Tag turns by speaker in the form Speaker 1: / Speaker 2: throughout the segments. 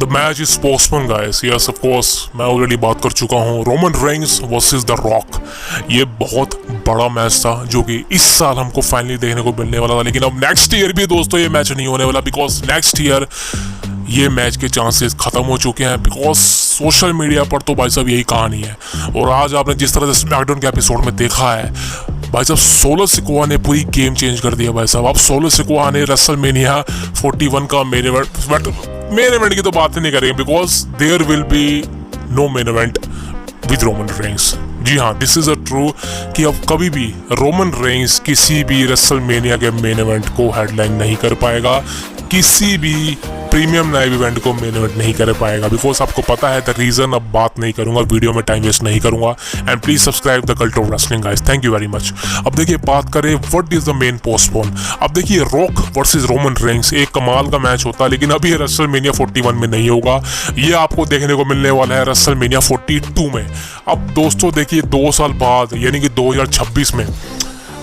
Speaker 1: The match is postpone guys. Yes of course, मैं already बात कर चुका हूँ। Roman Reigns versus the rock, ये बहुत बड़ा मैच था जो कि इस साल हमको फाइनली देखने को मिलने वाला था। लेकिन अब नेक्स्ट ईयर भी दोस्तों ये मैच नहीं होने वाला, बिकॉज नेक्स्ट ईयर ये मैच के चांसेस खत्म हो चुके हैं। बिकॉज सोशल मीडिया पर तो भाई साहब यही कहानी है। और आज आपने जिस तरह से स्मैकडाउन के एपिसोड में देखा है भाई साहब, सोलो सिकोआ ने पूरी गेम चेंज कर दिया भाई साहब। अब सोलो सिकोआ ने रेसलमेनिया 41 का मेन इवेंट की तो बात ही नहीं करेंगे, because there will be no main event with Roman Reigns. जी हाँ, दिस इज अ ट्रू कि अब कभी भी रोमन रेंस किसी भी रेसलमेनिया के मेन इवेंट को हेडलाइन नहीं कर पाएगा, किसी भी प्रीमियम लाइव इवेंट को मेन इवेंट नहीं कर पाएगा। बिकॉज आपको पता है द रीजन। अब बात नहीं करूंगा, वीडियो में टाइम वेस्ट नहीं करूंगा। And please subscribe the Cult of wrestling guys, thank you very much. अब देखिए, बात करें what is the main postpone. अब देखिए, रॉक वर्सेस रोमन रेंस एक कमाल का मैच होता है, लेकिन अभी ये रेसलमेनिया 41 में नहीं होगा। ये आपको देखने को मिलने वाला है रेसलमेनिया 42 में। अब दोस्तों देखिए, 2 साल बाद यानी कि 2026 में।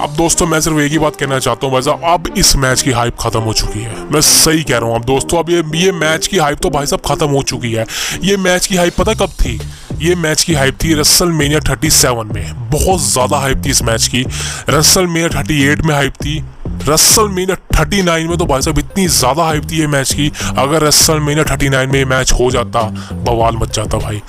Speaker 1: अब दोस्तों मैं सिर्फ एक ही बात कहना चाहता हूँ भाई साहब, अब इस मैच की हाइप खत्म हो चुकी है। मैं सही कह रहा हूँ। अब दोस्तों अब ये मैच की हाइप तो भाई साहब खत्म हो चुकी है। ये मैच की हाइप पता कब थी? ये मैच की हाइप थी रेसलमेनिया 37 में। बहुत ज़्यादा हाइप थी इस मैच की। रेसलमेनिया 38 में हाइप थी। रेसलमेनिया 39 में तो भाई साहब इतनी ज़्यादा हाइप थी ये मैच की। अगर रेसलमेनिया 39 में ये मैच हो जाता, बवाल मच जाता भाई।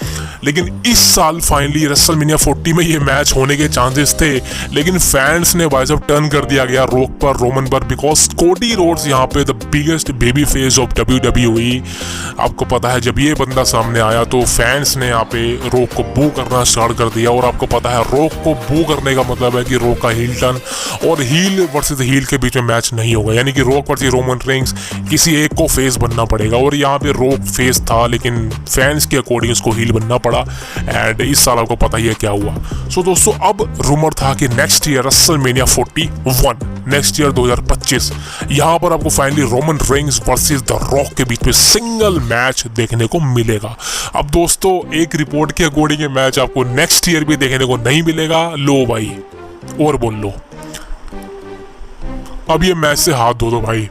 Speaker 1: लेकिन इस साल फाइनली रेसलमेनिया 40 में ये मैच होने के चांसेस थे, लेकिन फैंस ने भाई साहब टर्न कर दिया गया रॉक पर, रोमन पर। बिकॉज कोडी रोड्स यहाँ पे the biggest baby face of WWE। आपको पता है जब ये बंदा सामने आया तो फैंस ने यहाँ पे रॉक को बू करना स्टार्ट कर दिया। और आपको पता है रॉक को बू करने का मतलब है कि रॉक का हील टर्न, और हील वर्सेस हील के बीच में मैच नहीं होगा। यानी कि रॉक वर्सेस रोमन रेंस, किसी एक को फेस बनना पड़ेगा। और यहाँ पे रॉक फेस था, लेकिन फैंस के अकॉर्डिंग उसको हील बनना पड़ा। एंड इस साल आपको पता ही है क्या हुआ। सो दोस्तों, अब रूमर था कि next year WrestleMania 41, next year 2025, यहाँ पर आपको finally Roman Reigns versus the rock के बीच में सिंगल मैच देखने को मिलेगा। अब दोस्तों एक रिपोर्ट के अकॉर्डिंग ये मैच आपको नेक्स्ट ईयर भी देखने को नहीं मिलेगा। लो भाई, और बोल लो, अब ये मैच से हाथ धो दो भाई।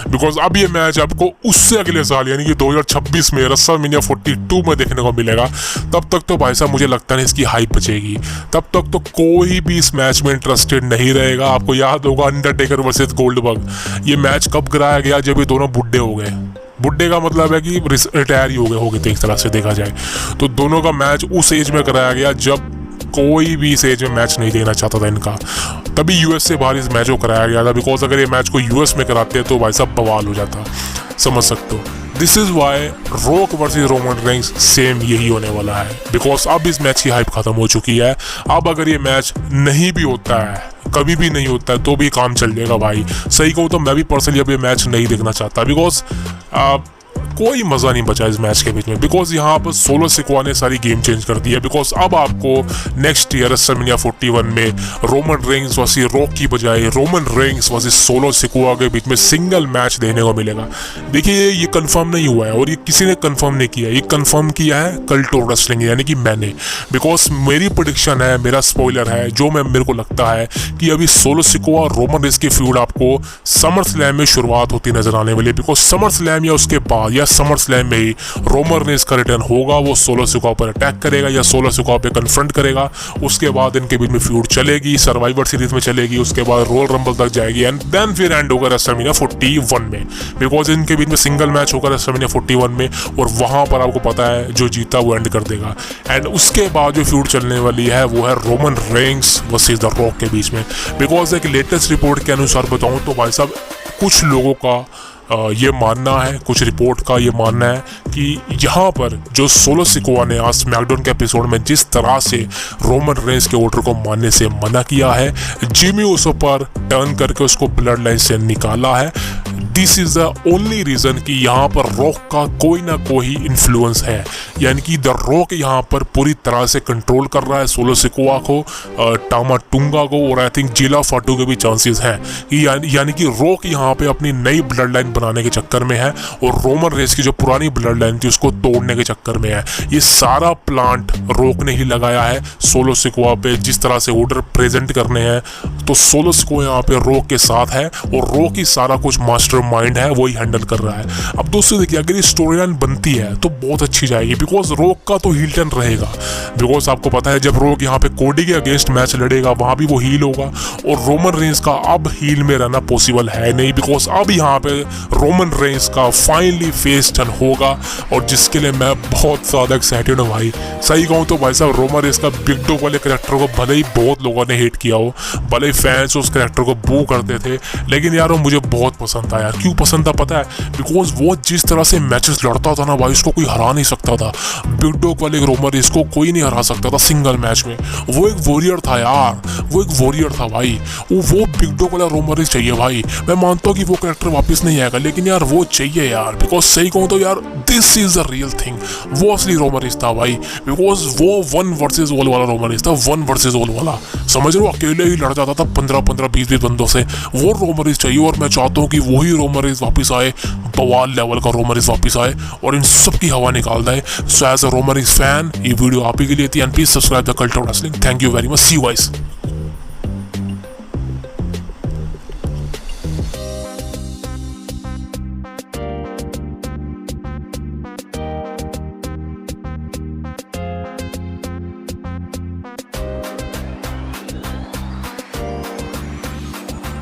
Speaker 1: बिकॉज अब ये मैच आपको उससे अगले साल यानी कि 2026 में रेसलमेनिया 42 में देखने को मिलेगा। तब तक तो भाई साहब मुझे लगता नहीं इसकी हाइप बचेगी। तब तक तो कोई भी इस मैच में इंटरेस्टेड नहीं रहेगा। आपको याद होगा अंडरटेकर वर्सेस गोल्डबर्ग, ये मैच कब कराया गया? जब ये दोनों बुड्ढे हो गए। बुड्ढे का मतलब है कि रिटायर ही हो गए थे एक तरह से देखा जाए तो। दोनों का मैच उस एज में कराया गया जब कोई भी इस एज में मैच नहीं देखना चाहता था इनका। तभी यूएस से बाहर इस मैच को कराया गया था। बिकॉज अगर ये मैच को यूएस में कराते तो भाई साहब बवाल हो जाता, समझ सकते हो। This is why Rock versus Roman Reigns same यही होने वाला है। बिकॉज अब इस मैच की हाइप खत्म हो चुकी है। अब अगर ये मैच नहीं भी होता है, कभी भी नहीं होता है, तो भी काम चल जाएगा भाई। सही कहूँ तो मैं भी पर्सनली अब ये मैच नहीं देखना चाहता। बिकॉज कोई मज़ा नहीं बचा इस मैच के बीच में। बिकॉज यहाँ पर सोलो सिकोआ ने सारी गेम चेंज कर दी है। बिकॉज अब आपको नेक्स्ट ईयर रेसलमेनिया 41 में रोमन रेंस वर्सेस रॉक की बजाय Roman Reigns versus solo Sikoa के बीच में सिंगल मैच देखने को मिलेगा। देखिए, ये कंफर्म नहीं हुआ है और ये किसी ने कंफर्म नहीं किया। ये कंफर्म किया है कल्ट ऑफ रेसलिंग यानी कि मैंने। बिकॉज मेरी प्रेडिक्शन है, मेरा स्पॉइलर है, जो मेरे को लगता है कि अभी सोलो सिकोआ और रोमन रेंस की फ्यूड आपको समर स्लैम में शुरुआत होती नजर आने वाली है। बिकॉज समर स्लैम या उसके बाद या समर स्लैम में ही रोमन रेंस का रिटर्न होगा। वो सोलो सिकोआ पर अटैक करेगा या सोलो सिकोआ पे कन्फ्रंट करेगा। उसके बाद इनके बीच में फ्यूड चलेगी, सर्वाइवर सीरीज में चलेगी, उसके बाद रॉयल रंबल तक जाएगी एंड देन फिर एंड होगा रेसलमेनिया 41 में। बिकॉज इनके बीच में सिंगल मैच होगा रेसलमेनिया 41 में और वहां पर आपको पता है जो जीता वो एंड कर देगा। एंड उसके बाद जो फ्यूड चलने वाली है वो है Roman Reigns versus the rock के बीच में। बिकॉज एक लेटेस्ट रिपोर्ट के अनुसार बताऊं तो भाई साहब कुछ लोगों का ये मानना है, कुछ रिपोर्ट का ये मानना है कि यहाँ पर जो सोलो सिकोआ ने आज स्मैकडाउन के एपिसोड में जिस तरह से रोमन रेंस के ऑर्डर को मानने से मना किया है, जिमी ऊसो पर टर्न करके उसको ब्लड लाइन से निकाला है, this is the only reason कि यहाँ पर रॉक का कोई ना कोई इन्फ्लुएंस है। यानी कि द रॉक यहाँ पर पूरी तरह से कंट्रोल कर रहा है सोलो सिकोआ को, टामा टुंगा को, और आई थिंक जिला फाटू के भी चांसेस हैं। यानी कि रॉक यहाँ पे अपनी नई ब्लड लाइन बनाने के चक्कर में है और रोमन रेंस की जो पुरानी ब्लड लाइन थी उसको तोड़ने के चक्कर में है। ये सारा प्लांट रॉक ने ही लगाया है सोलो सिकोआ पे। जिस तरह से ऑर्डर प्रेजेंट करने हैं तो सोलो सिकोआ यहाँ पे रॉक के साथ है और रॉक ही सारा कुछ मास्टर माइंड है वही हैंडल कर रहा है। अब दोस्तों देखिए, अगर ये स्टोरी लाइन बनती है तो बहुत अच्छी जाएगी, बिकॉज रोक का तो हील टर्न रहेगा। बिकॉज आपको पता है जब रोक यहाँ पे कोडी के अगेंस्ट मैच लड़ेगा वहाँ भी वो हील होगा, और रोमन रेंस का अब हील में रहना पॉसिबल है नहीं, बिकॉज अब यहाँ पे रोमन रेंस का फाइनली फेस टर्न होगा, और जिसके लिए मैं बहुत ज़्यादा एक्साइटेड हूँ भाई। सही कहूँ तो भाई साहब, रोमन रेंस का बिग डॉग वाले कैरेक्टर को भले ही बहुत लोगों ने हेट किया हो, भले ही फैंस उस कैरेक्टर को बू करते थे, लेकिन यार वो मुझे बहुत पसंद था यार। क्यों पसंद था पता है? बिकॉज वो जिस तरह से मैचेस लड़ता था ना भाई, उसको कोई हरा नहीं सकता था। बिग डॉग वाले रोमन रेंस को कोई नहीं हरा सकता था सिंगल मैच में। वो एक वॉरियर था यार, वो एक वॉरियर था भाई। वो बिग डॉग वाला रोमन रेंस चाहिए भाई। मैं मानता हूँ कि वो कैरेक्टर वापस नहीं आएगा, लेकिन यार वो चाहिए यार, बिकॉज सही कहूँ तो यार this is the real thing. वो असली रोमन रेंस था भाई, बिकॉज वो 1 वर्सेस ऑल वाला रोमन रेंस था, 1 वर्सेस ऑल वाला। समझ रहे हो, अकेले ही लड़ जाता था 15-15, 20-20 बंदों से। वो रोमन रेंस चाहिए, और मैं चाहता हूँ कि वही रोमन रेंस वापस आए, बवाल लेवल का रोमन रेंस वापस आए और इन सब की हवा निकाल दे। So as a Roman Reigns fan, ये वीडियो आप ही के लिए थी, and please subscribe the Cult of Wrestling. Thank you very much, see you guys.